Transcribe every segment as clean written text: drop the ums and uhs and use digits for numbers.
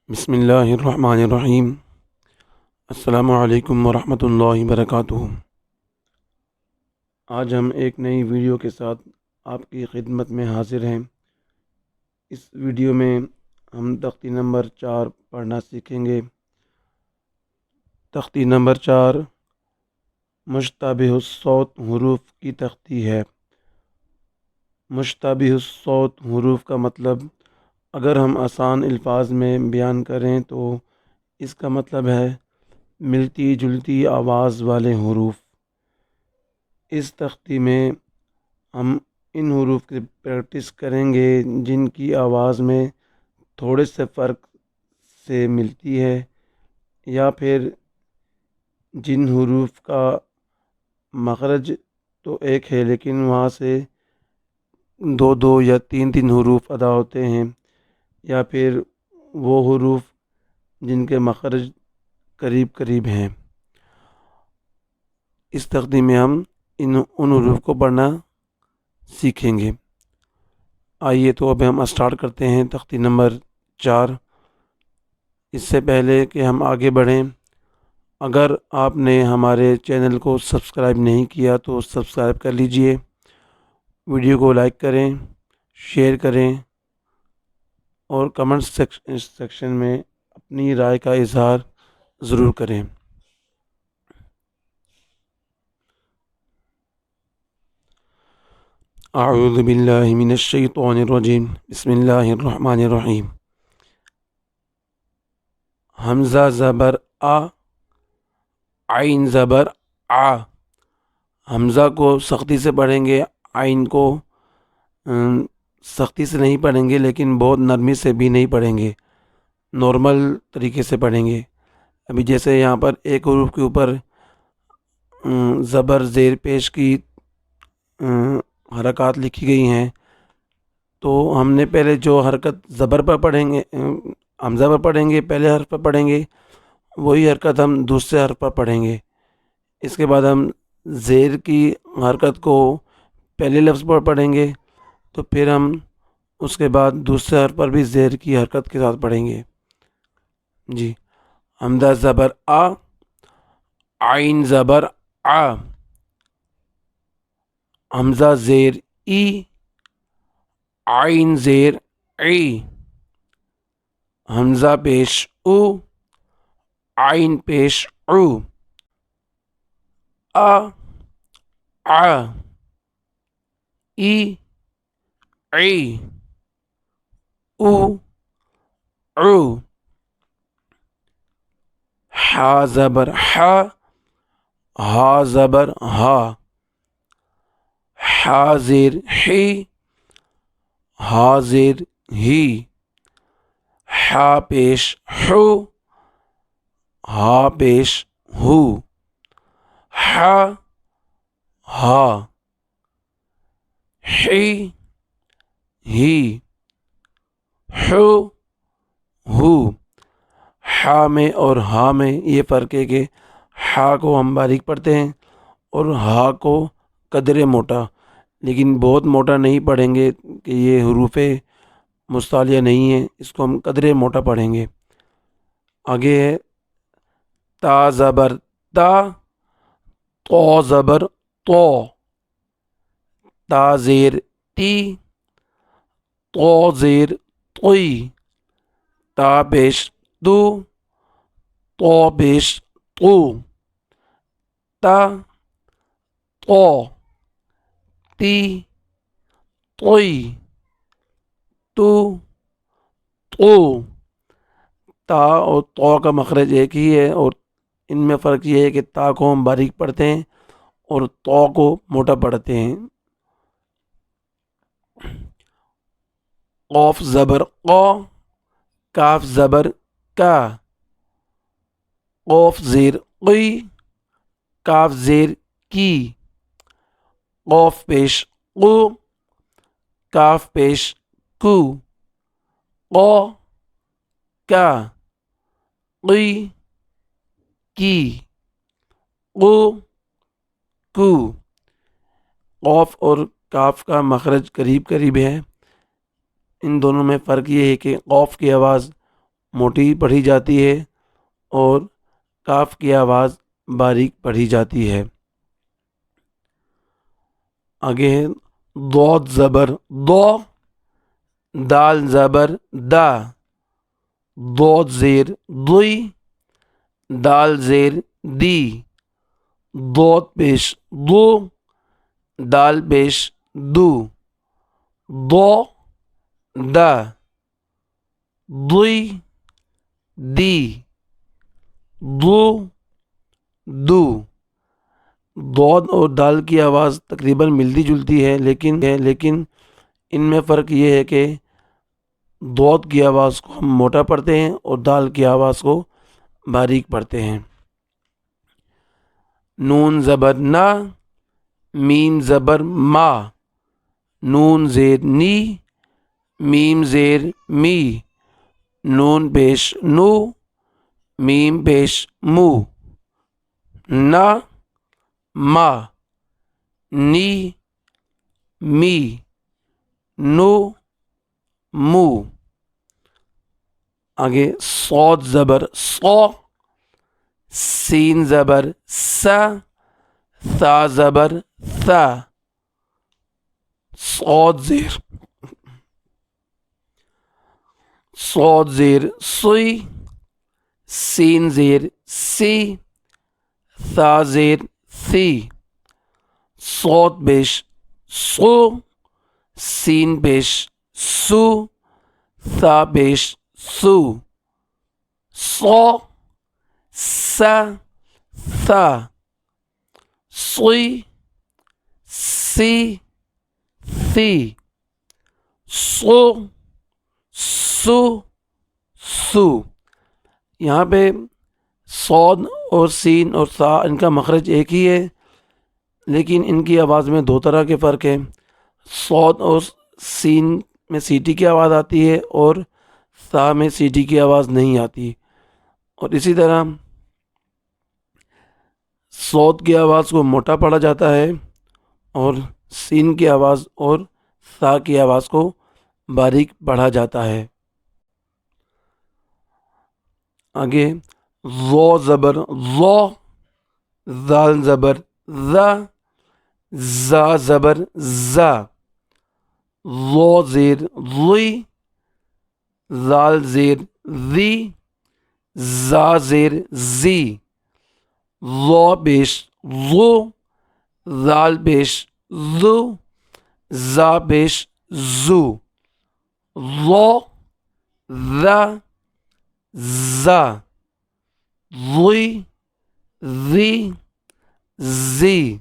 بسم اللہ الرحمن الرحیم۔ السلام علیکم ورحمۃ اللہ وبرکاتہ۔ آج ہم ایک نئی ویڈیو کے ساتھ آپ کی خدمت میں حاضر ہیں۔ اس ویڈیو میں ہم تختی نمبر 4 پڑھنا سیکھیں گے۔ تختی نمبر 4 مشتبہ الصوت حروف کی تختی ہے۔ مشتبہ الصوت حروف کا مطلب اگر ہم آسان الفاظ میں بیان کریں تو اس کا مطلب ہے ملتی جلتی آواز والے حروف۔ اس تختی میں ہم ان حروف کی پریکٹس کریں گے جن کی آواز میں تھوڑے سے فرق سے ملتی ہے، یا پھر جن حروف کا مخرج تو ایک ہے لیکن وہاں سے دو یا تین حروف ادا ہوتے ہیں، یا پھر وہ حروف جن کے مخرج قریب ہیں۔ اس تختی میں ہم ان حروف کو پڑھنا سیکھیں گے۔ آئیے تو اب ہم اسٹارٹ کرتے ہیں تختی نمبر 4۔ اس سے پہلے کہ ہم آگے بڑھیں، اگر آپ نے ہمارے چینل کو سبسکرائب نہیں کیا تو سبسکرائب کر لیجئے، ویڈیو کو لائک کریں، شیئر کریں اور کمنٹ سیکشن میں اپنی رائے کا اظہار ضرور کریں۔ اعوذ باللہ من الشیطان الرجیم، بسم اللہ الرحمن الرحیم۔ حمزہ زبر آ، عین زبر آ۔ حمزہ کو سختی سے پڑھیں گے، عین کو سختی سے نہیں پڑھیں گے لیکن بہت نرمی سے بھی نہیں پڑھیں گے، نارمل طریقے سے پڑھیں گے۔ ابھی جیسے یہاں پر ایک حروف کے اوپر زبر زیر پیش کی حرکات لکھی گئی ہیں، تو ہم نے پہلے جو حرکت زبر پر پڑھیں گے، حمزہ پر پڑھیں گے، پہلے حرف پر پڑھیں گے، وہی حرکت ہم دوسرے حرف پر پڑھیں گے۔ اس کے بعد ہم زیر کی حرکت کو پہلے لفظ پر پڑھیں گے، تو پھر ہم اس کے بعد دوسرے حرف پر بھی زیر کی حرکت کے ساتھ پڑھیں گے۔ جی، حمزہ زبر آ، عین زبر آ، حمزہ زیر ای، عین زیر ای، حمزہ پیش او، عین پیش او، آ آ، ای ای، او او، حا زبر حا، ہا زبر ہا، حا زیر حی، ہا زیر ہی، حا پیش حو، ہا پیش ہو، حا ہا، حی ہی، حو ہو۔ حا میں اور ہا میں یہ فرق ہے کہ حا کو ہم باریک پڑھتے ہیں اور ہا کو قدرے موٹا، لیکن بہت موٹا نہیں پڑھیں گے کہ یہ حروف مستعلیہ نہیں ہیں، اس کو ہم قدرے موٹا پڑھیں گے۔ آگے ہے تا زبر تا، تو زبر تو، تا زیر تی، تو زیر توئی، تا پیش تو، تو پیش تو، تا تو، تی توئی، تو تو۔ تا اور تو کا مخرج ایک ہی ہے، اور ان میں فرق یہ ہے کہ تا کو ہم باریک پڑھتے ہیں اور تو کو موٹا پڑھتے ہیں۔ قاف زبر قا، کاف زبر کا، قاف زیر قی، کاف زیر کی، قاف پیش قو، کاف پیش کو، قا کا، قی کی، قو کو۔ قاف اور کاف کا مخرج قریب ہے، ان دونوں میں فرق یہ ہے کہ قاف کی آواز موٹی پڑھی جاتی ہے اور کاف کی آواز باریک پڑھی جاتی ہے۔ آگے ہے ضاد زبر دو، دال زبر دا، ضاد زیر دوئی، دال زیر دی، ضاد پیش دو، دال پیش دو، دو دا، دوئی دی، دو دو۔ ضاد اور دال کی آواز تقریباً ملتی جلتی ہے، لیکن ان میں فرق یہ ہے کہ ضاد کی آواز کو ہم موٹا پڑھتے ہیں اور دال کی آواز کو باریک پڑھتے ہیں۔ نون زبر نا، میم زبر ما، نون زیر نی، میم زیر می، نون پیش نو، میم پیش مو، نا ما، نی می، نو مو۔ آگے صاد زبر صو، سین زبر سا، ثا زبر ثا، صاد زیر سوئی، سین زیر سی، ثا زیر ثی، صاد پیش سو، سین پیش سو، ثا پیش سو، صو، سا، ثا، صی، سی، ثی، صو، سو، سو۔ یہاں پہ صاد اور سین اور ثا ان کا مخرج ایک ہی ہے، لیکن ان کی آواز میں دو طرح کے فرق ہیں۔ صاد اور سین میں سیٹی کی آواز آتی ہے اور ثا میں سیٹی کی آواز نہیں آتی، اور اسی طرح صاد کی آواز کو موٹا پڑھا جاتا ہے اور سین کی آواز اور ثا کی آواز کو باریک پڑھا جاتا ہے۔ آگے ذو زبر ذو، ذال زبر ذا، زا زبر زا، ذو زیر ذی، ذال زیر ذی، زا زیر زی، ذو پیش ذو، ذال پیش ذو، زا پیش زو، ذو، ذا، زا، ذی، ذی، زی،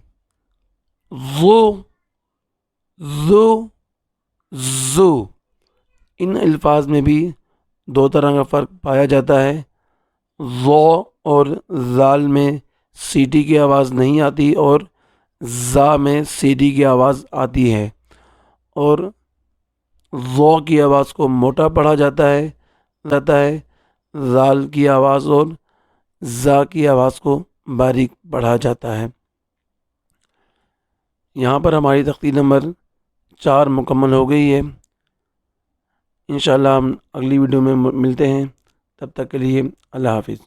ذو، ذو، زو۔ ان الفاظ میں بھی دو طرح کا فرق پایا جاتا ہے۔ ذو اور ذال میں سیٹی کی آواز نہیں آتی اور زا میں سیٹی کی آواز آتی ہے، اور ذو کی آواز کو موٹا پڑھا جاتا ہے، ذال کی آواز اور زا کی آواز کو باریک پڑھا جاتا ہے۔ یہاں پر ہماری تختی نمبر 4 مکمل ہو گئی ہے۔ انشاءاللہ ہم اگلی ویڈیو میں ملتے ہیں، تب تک کے لیے اللہ حافظ۔